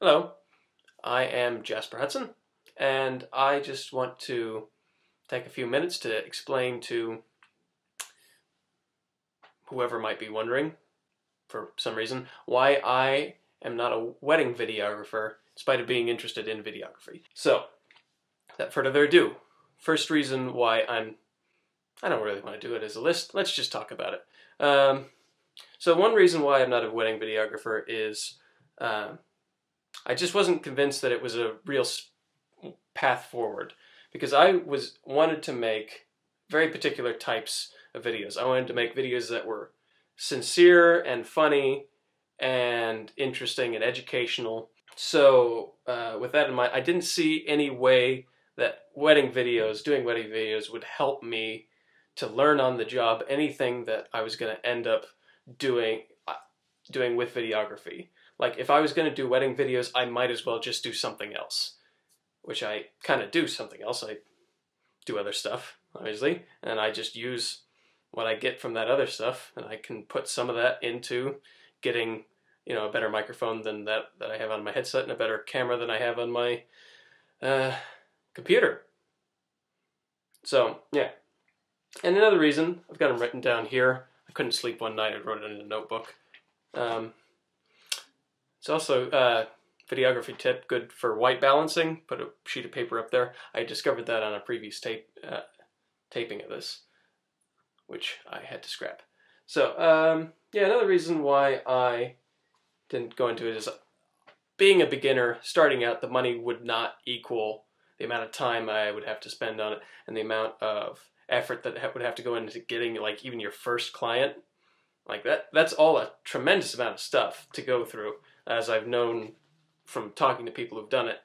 Hello, I am Jasper Hudson, and I just want to take a few minutes to explain to whoever might be wondering, for some reason, why I am not a wedding videographer, in spite of being interested in videography. So, without further ado, first reason why I don't really want to do it as a list. Let's just talk about it. So one reason why I'm not a wedding videographer is I just wasn't convinced that it was a real path forward, because I wanted to make very particular types of videos. I wanted to make videos that were sincere and funny and interesting and educational. So with that in mind, I didn't see any way that doing wedding videos would help me to learn on the job anything that I was going to end up doing with videography. Like if I was going to do wedding videos, I might as well just do something else, which I kind of do something else. I do other stuff, obviously, and I just use what I get from that other stuff, and I can put some of that into getting, a better microphone than that I have on my headset, and a better camera than I have on my computer. So, yeah. And another reason, I've got them written down here. I couldn't sleep one night, I wrote it in a notebook. It's also videography tip, good for white balancing. Put a sheet of paper up there. I discovered that on a previous taping of this, which I had to scrap. So, yeah, another reason why I didn't go into it is being a beginner, starting out, the money would not equal the amount of time I would have to spend on it and the amount of effort that would have to go into getting, like, even your first client. Like that's all a tremendous amount of stuff to go through, as I've known from talking to people who've done it.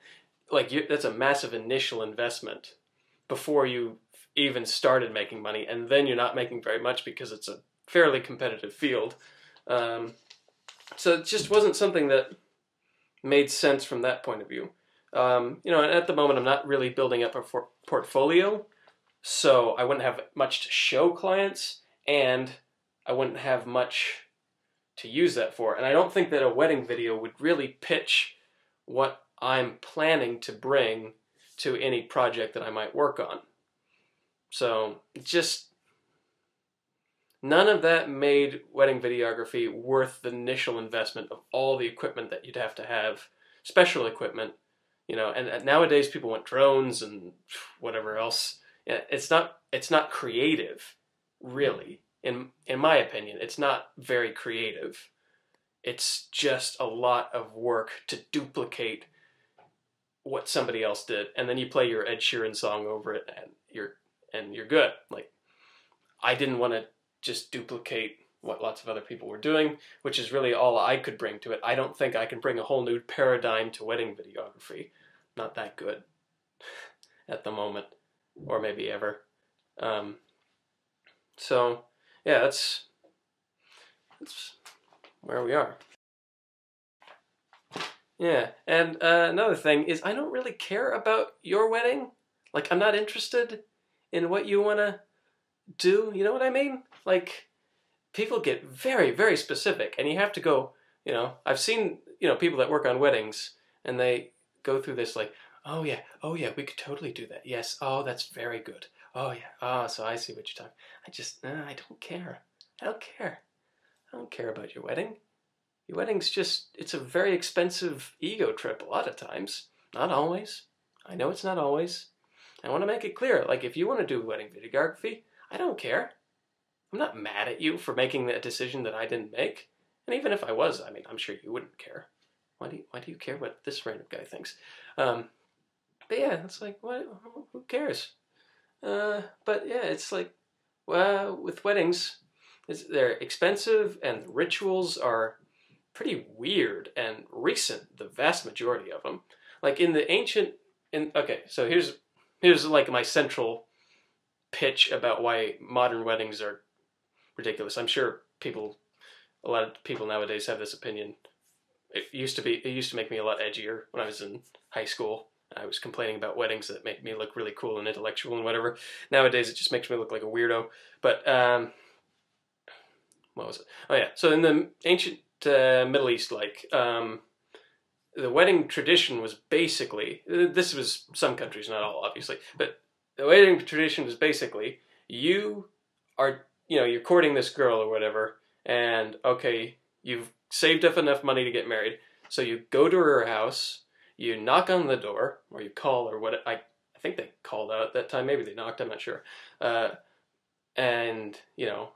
Like that's a massive initial investment before you even started making money, and then you're not making very much because it's a fairly competitive field. So it just wasn't something that made sense from that point of view. And at the moment I'm not really building up a portfolio, so I wouldn't have much to show clients, and I wouldn't have much to use that for. And I don't think that a wedding video would really pitch what I'm planning to bring to any project that I might work on. So just none of that made wedding videography worth the initial investment of all the equipment that you'd have to have, special equipment, and nowadays people want drones and whatever else. It's not creative, really. In my opinion, it's not very creative. It's just a lot of work to duplicate what somebody else did, and then you play your Ed Sheeran song over it, and you're good. Like, I didn't want to just duplicate what lots of other people were doing, which is really all I could bring to it. I don't think I can bring a whole new paradigm to wedding videography. Not that good at the moment, or maybe ever. So yeah, that's where we are. Yeah, and another thing is I don't really care about your wedding. Like, I'm not interested in what you want to do. You know what I mean? Like, people get very, very specific, and you have to go, I've seen, people that work on weddings, and they go through this like, oh yeah, we could totally do that. Yes, oh, that's very good. Oh yeah, oh, so I see what you're talking. I don't care. I don't care. I don't care about your wedding. Your wedding's it's a very expensive ego trip a lot of times. Not always. I know it's not always. I want to make it clear, like, if you want to do wedding videography, I don't care. I'm not mad at you for making that decision that I didn't make. And even if I was, I mean, I'm sure you wouldn't care. Why do you care what this random guy thinks? But yeah, it's like, what? Who cares? But yeah, it's like, well, with weddings, they're expensive and the rituals are pretty weird and recent, the vast majority of them. Like in the ancient, okay, so here's like my central pitch about why modern weddings are ridiculous. I'm sure a lot of people nowadays have this opinion. It used to make me a lot edgier when I was in high school. I was complaining about weddings that made me look really cool and intellectual and whatever. Nowadays, it just makes me look like a weirdo. But what was it? Oh yeah. So in the ancient Middle East, like the wedding tradition was basically, this was some countries, not all, obviously, but the wedding tradition was basically, you are, you're courting this girl or whatever, and okay, you've saved up enough money to get married, so you go to her house, you knock on the door, or you call, or what, I think they called out at that time, maybe they knocked, I'm not sure, and,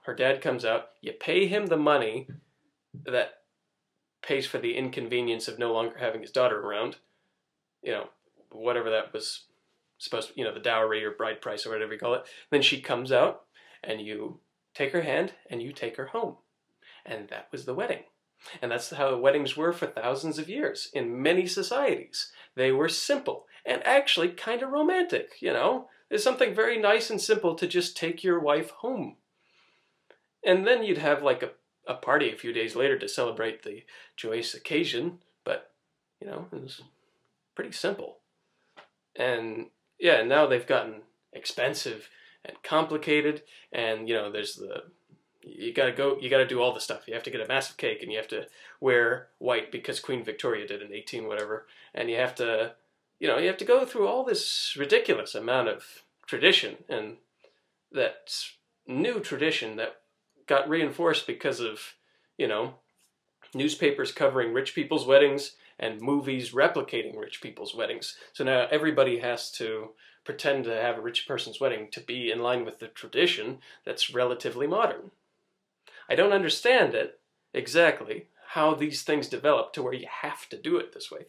her dad comes out, you pay him the money that pays for the inconvenience of no longer having his daughter around, whatever that was supposed to, the dowry or bride price or whatever you call it. Then she comes out and you take her hand and you take her home. And that was the wedding. And that's how weddings were for thousands of years in many societies. They were simple and actually kind of romantic, There's something very nice and simple to just take your wife home. And then you'd have like a party a few days later to celebrate the joyous occasion, but, it was pretty simple. And yeah, now they've gotten expensive and complicated, and, there's you gotta do all the stuff. You have to get a massive cake, and you have to wear white because Queen Victoria did in 18 whatever, and you have to go through all this ridiculous amount of tradition, and that new tradition that got reinforced because of, newspapers covering rich people's weddings and movies replicating rich people's weddings. So now everybody has to pretend to have a rich person's wedding to be in line with the tradition that's relatively modern. I don't understand it exactly, how these things develop to where you have to do it this way.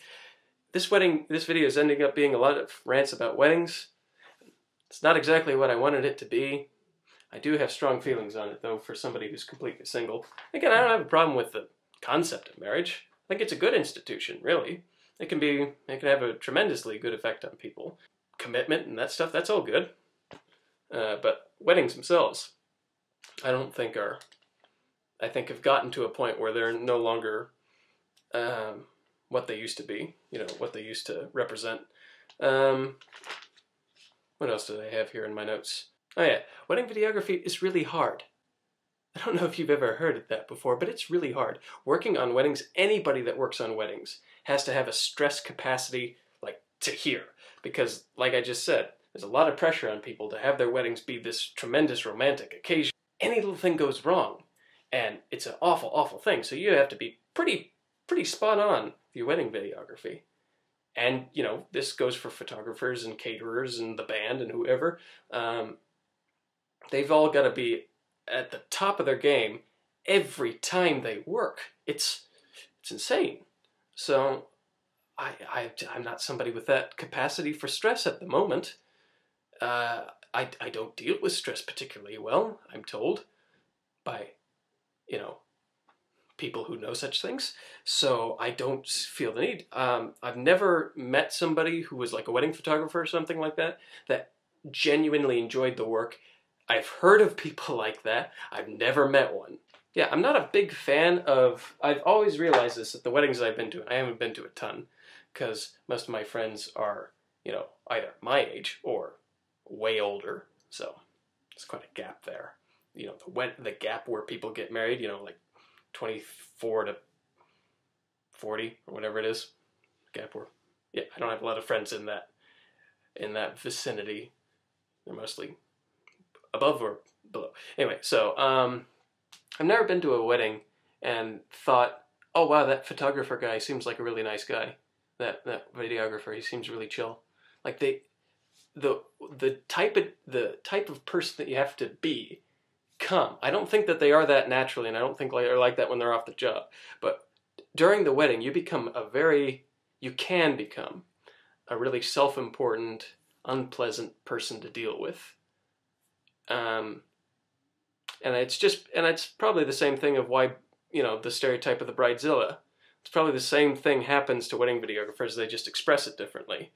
This video is ending up being a lot of rants about weddings. It's not exactly what I wanted it to be. I do have strong feelings on it, though, for somebody who's completely single. Again, I don't have a problem with the concept of marriage. I think it's a good institution, really. It can have a tremendously good effect on people. Commitment and that stuff, that's all good. But weddings themselves, I think have gotten to a point where they're no longer what they used to be, what they used to represent. What else did I have here in my notes? Oh yeah, wedding videography is really hard. I don't know if you've ever heard of that before, but it's really hard. Working on weddings, anybody that works on weddings has to have a stress capacity like to here. Because, like I just said, there's a lot of pressure on people to have their weddings be this tremendous romantic occasion. Any little thing goes wrong, and it's an awful, awful thing. So you have to be pretty spot on with your wedding videography. And, this goes for photographers and caterers and the band and whoever. They've all got to be at the top of their game every time they work. It's insane. So I'm not somebody with that capacity for stress at the moment. I don't deal with stress particularly well, I'm told, by, people who know such things. So I don't feel the need. I've never met somebody who was like a wedding photographer or something like that genuinely enjoyed the work. I've heard of people like that. I've never met one. Yeah, I'm not a big fan of... I've always realized this at the weddings I've been to, and I haven't been to a ton, because most of my friends are, either my age or way older, so there's quite a gap there. The gap where people get married, like 24 to 40 or whatever it is. Gap where... Yeah, I don't have a lot of friends in that vicinity. They're mostly above or below. Anyway, so I've never been to a wedding and thought, oh wow, that photographer guy seems like a really nice guy. That videographer, he seems really chill. Like the type of person that you have to become. I don't think that they are that naturally, and I don't think they're like that when they're off the job. But during the wedding, you can become a really self-important, unpleasant person to deal with. And it's probably the same thing of why, the stereotype of the bridezilla. It's probably the same thing happens to wedding videographers. They just express it differently.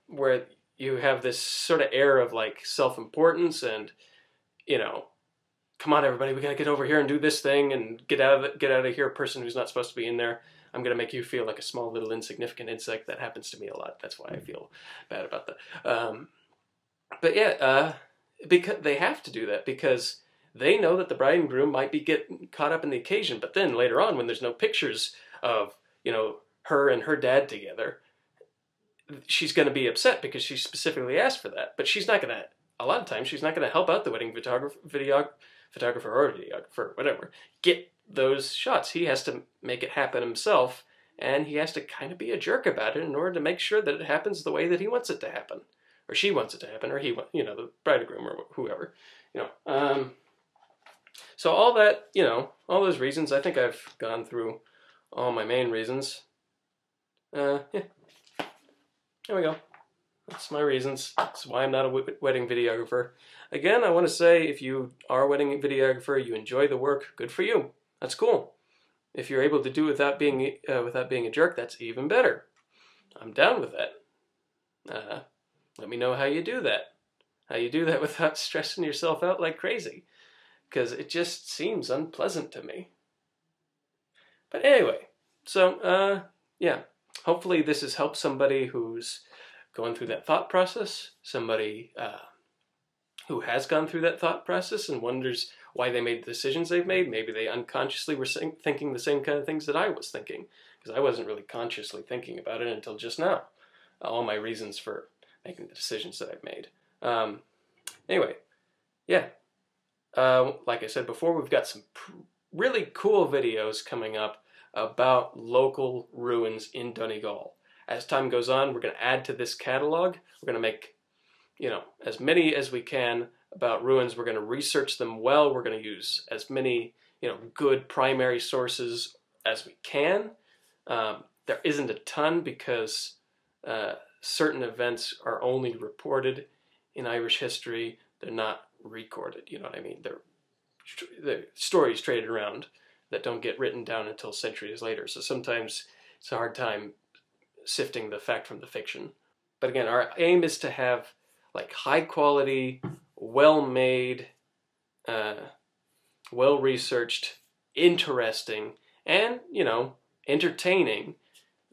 Where you have this sort of air of like self-importance and, come on everybody, we gotta get over here and do this thing and get out of here, person who's not supposed to be in there. I'm gonna make you feel like a small little insignificant insect. That happens to me a lot. That's why I feel bad about that. But yeah, because they have to do that because they know that the bride and groom might be getting caught up in the occasion. But then later on, when there's no pictures of, her and her dad together, she's going to be upset because she specifically asked for that. But she's not going to, a lot of times, she's not going to help out the wedding photographer or videographer, whatever, get those shots. He has to make it happen himself, and he has to kind of be a jerk about it in order to make sure that it happens the way that he wants it to happen, or she wants it to happen, or he, the bride or groom or whoever, So all that, all those reasons, I think I've gone through all my main reasons. Yeah. There we go. That's my reasons. That's why I'm not a wedding videographer. Again, I want to say, if you are a wedding videographer, you enjoy the work, good for you. That's cool. If you're able to do it without being a jerk, that's even better. I'm down with that. Let me know how you do that. How you do that without stressing yourself out like crazy. Because it just seems unpleasant to me. But anyway, so, yeah. Hopefully this has helped somebody who's going through that thought process, somebody who has gone through that thought process and wonders why they made the decisions they've made. Maybe they unconsciously were thinking the same kind of things that I was thinking, because I wasn't really consciously thinking about it until just now. All my reasons for making the decisions that I've made. Anyway, yeah. Like I said before, we've got some really cool videos coming up about local ruins in Donegal. As time goes on, we're going to add to this catalog. We're going to make, as many as we can about ruins. We're going to research them well. We're going to use as many, good primary sources as we can. There isn't a ton because certain events are only reported in Irish history. They're not recorded, you know what I mean? They're stories traded around that don't get written down until centuries later. So sometimes it's a hard time sifting the fact from the fiction. But again, our aim is to have like high quality, well-made, well-researched, interesting, and, entertaining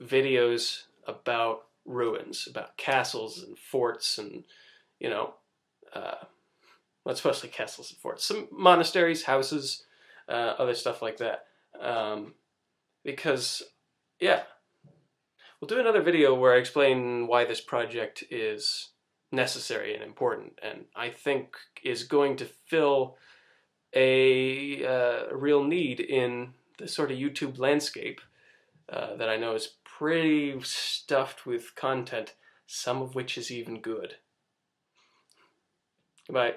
videos about ruins, about castles and forts and, well, it's mostly castles and forts. Some monasteries, houses, other stuff like that. Because, yeah, we'll do another video where I explain why this project is necessary and important, and I think is going to fill a real need in the sort of YouTube landscape that I know is pretty stuffed with content, some of which is even good. Goodbye.